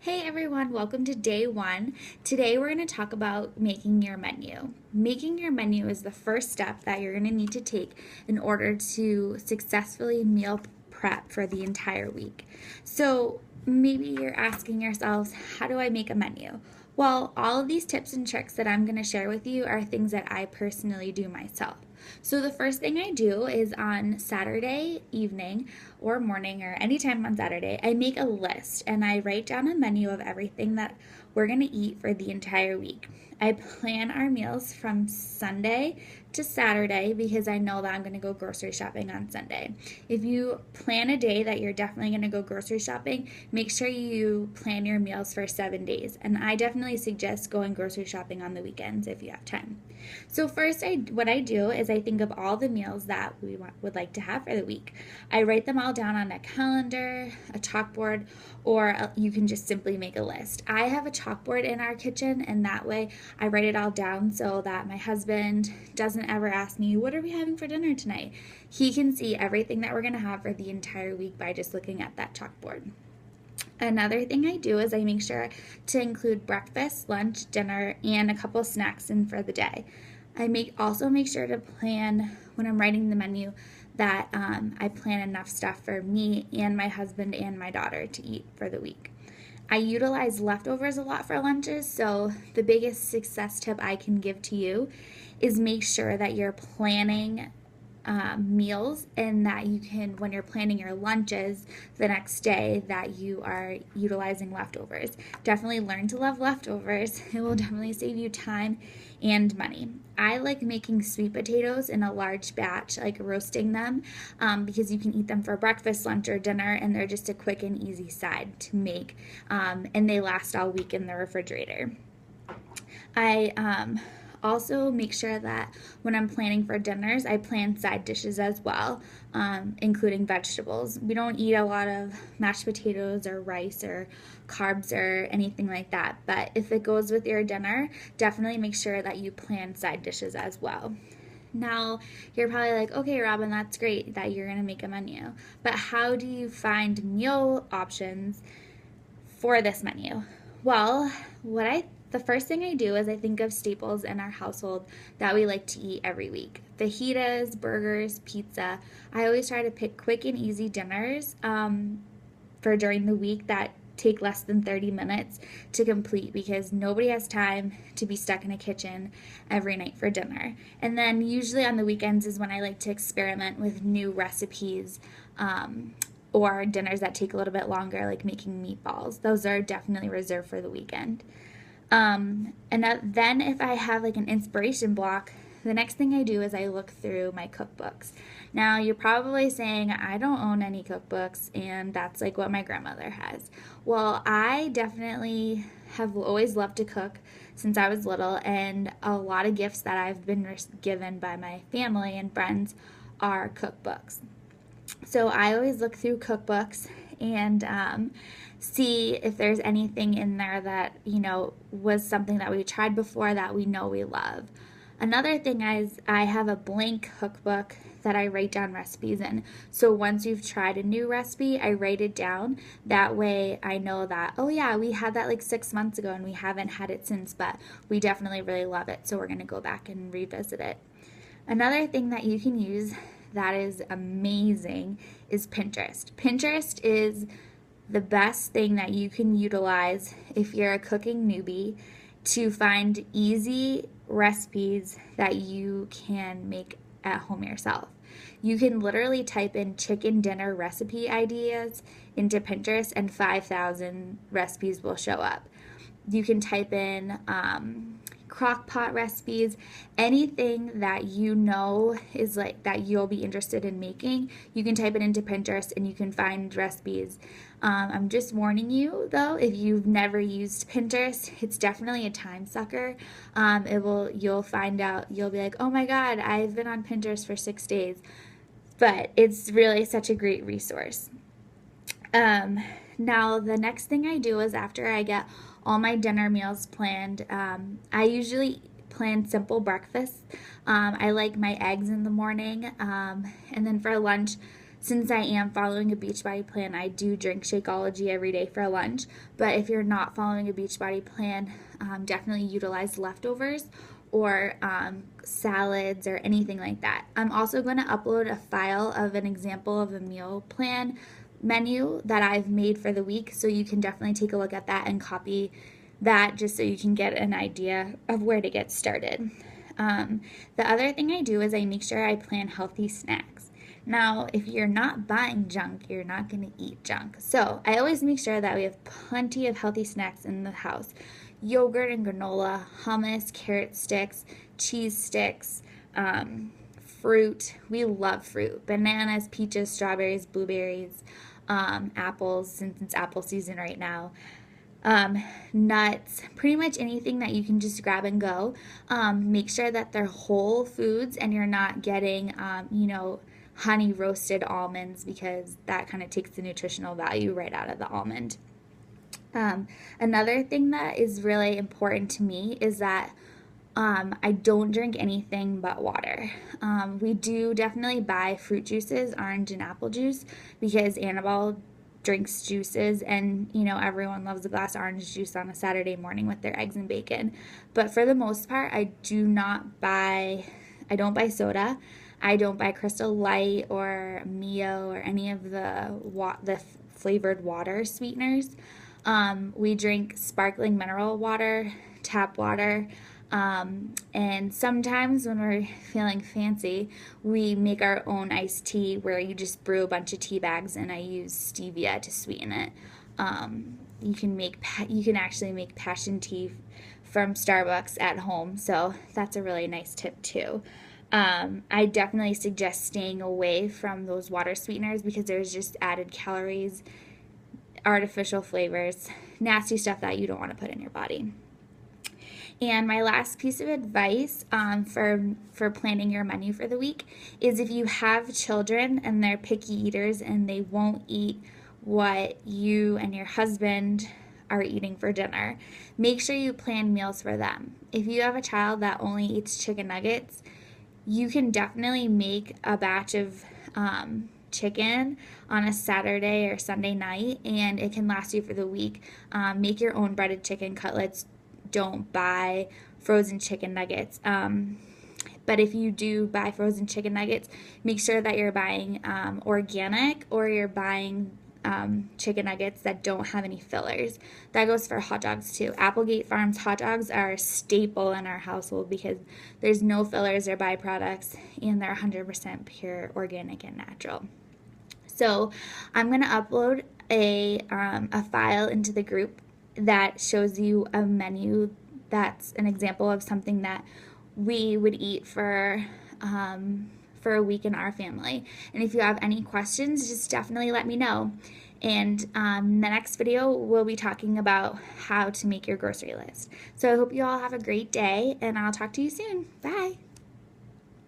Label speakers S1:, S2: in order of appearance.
S1: Hey everyone, welcome to day one. Today we're going to talk about making your menu. Making your menu is the first step that you're going to need to take in order to successfully meal prep for the entire week. So maybe you're asking yourselves, how do I make a menu? Well, all of these tips and tricks that I'm going to share with you are things that I personally do myself. So the first thing I do is on Saturday evening or morning or anytime on Saturday, I make a list and I write down a menu of everything that we're going to eat for the entire week. I plan our meals from Sunday to Saturday because I know that I'm going to go grocery shopping on Sunday. If you plan a day that you're definitely going to go grocery shopping, make sure you plan your meals for 7 days. And I definitely suggest going grocery shopping on the weekends if you have time. So first, what I do is I think of all the meals that would like to have for the week. I write them all down on a calendar, a chalkboard, or you can just simply make a list. I have a chalkboard in our kitchen, and that way I write it all down so that my husband doesn't ever ask me, what are we having for dinner tonight? He can see everything that we're going to have for the entire week by just looking at that chalkboard. Another thing I do is I make sure to include breakfast, lunch, dinner, and a couple snacks in for the day. Also make sure to plan when I'm writing the menu that I plan enough stuff for me and my husband and my daughter to eat for the week. I utilize leftovers a lot for lunches, so the biggest success tip I can give to you is make sure that you're planning meals and that you can, when you're planning your lunches the next day, that you are utilizing leftovers. Definitely learn to love leftovers. It will definitely save you time and money. I like making sweet potatoes in a large batch, like roasting them, because you can eat them for breakfast, lunch, or dinner, and they're just a quick and easy side to make, and they last all week in the refrigerator. I also make sure that when I'm planning for dinners, I plan side dishes as well, including vegetables. We don't eat a lot of mashed potatoes or rice or carbs or anything like that, but if it goes with your dinner, definitely make sure that you plan side dishes as well. Now, you're probably like, okay, Robin, that's great that you're going to make a menu, but how do you find meal options for this menu? Well, the first thing I do is I think of staples in our household that we like to eat every week. Fajitas, burgers, pizza. I always try to pick quick and easy dinners for during the week that take less than 30 minutes to complete because nobody has time to be stuck in a kitchen every night for dinner. And then usually on the weekends is when I like to experiment with new recipes, or dinners that take a little bit longer, like making meatballs. Those are definitely reserved for the weekend. Then if I have like an inspiration block, the next thing I do is I look through my cookbooks. Now you're probably saying I don't own any cookbooks and that's like what my grandmother has. Well, I definitely have always loved to cook since I was little, and a lot of gifts that I've been given by my family and friends are cookbooks. So I always look through cookbooks and see if there's anything in there that, was something that we tried before that we know we love. Another thing is I have a blank cookbook that I write down recipes in. So once you've tried a new recipe, I write it down. That way I know that, oh yeah, we had that like 6 months ago and we haven't had it since, but we definitely really love it. So we're going to go back and revisit it. Another thing that you can use that is amazing is Pinterest. Pinterest is the best thing that you can utilize if you're a cooking newbie to find easy recipes that you can make at home yourself. You can literally type in chicken dinner recipe ideas into Pinterest and 5,000 recipes will show up. You can type in crock pot recipes, anything that you know is like that you'll be interested in making. You can type it into Pinterest and you can find recipes. I'm just warning you though, if you've never used Pinterest, it's definitely a time sucker. You'll find out, you'll be like, oh my God, I've been on Pinterest for 6 days, but it's really such a great resource. Now, the next thing I do is after I get all my dinner meals planned, I usually plan simple breakfasts. I like my eggs in the morning, and then for lunch, Since I am following a Beachbody plan, I do drink Shakeology every day for lunch. But if you're not following a Beachbody plan, definitely utilize leftovers or salads or anything like that. I'm also going to upload a file of an example of a meal plan menu that I've made for the week, so you can definitely take a look at that and copy that just so you can get an idea of where to get started. The other thing I do is I make sure I plan healthy snacks. Now, if you're not buying junk, you're not going to eat junk. So I always make sure that we have plenty of healthy snacks in the house. Yogurt and granola, hummus, carrot sticks, cheese sticks, fruit. We love fruit. Bananas, peaches, strawberries, blueberries, apples, since it's apple season right now. Nuts, pretty much anything that you can just grab and go. Make sure that they're whole foods and you're not getting, honey roasted almonds, because that kind of takes the nutritional value right out of the almond. Another thing that is really important to me is that I don't drink anything but water. We do definitely buy fruit juices, orange and apple juice, because Annabelle drinks juices, and everyone loves a glass of orange juice on a Saturday morning with their eggs and bacon. But for the most part, I don't buy soda. I don't buy Crystal Light or Mio or any of the flavored water sweeteners. We drink sparkling mineral water, tap water, and sometimes when we're feeling fancy, we make our own iced tea where you just brew a bunch of tea bags, and I use stevia to sweeten it. You can actually make passion tea from Starbucks at home, so that's a really nice tip too. I definitely suggest staying away from those water sweeteners because there's just added calories, artificial flavors, nasty stuff that you don't want to put in your body. And my last piece of advice for planning your menu for the week is, if you have children and they're picky eaters and they won't eat what you and your husband are eating for dinner, make sure you plan meals for them. If you have a child that only eats chicken nuggets, you can definitely make a batch of chicken on a Saturday or Sunday night, and it can last you for the week. Make your own breaded chicken cutlets. Don't buy frozen chicken nuggets. But if you do buy frozen chicken nuggets, make sure that you're buying organic, or you're buying chicken nuggets that don't have any fillers. That goes for hot dogs too. Applegate Farms hot dogs are a staple in our household because there's no fillers or byproducts, and they're 100% pure, organic, and natural. So I'm going to upload a file into the group that shows you a menu that's an example of something that we would eat for a week in our family. And if you have any questions, just definitely let me know. And the next video, we'll be talking about how to make your grocery list. So I hope you all have a great day, and I'll talk to you soon. Bye.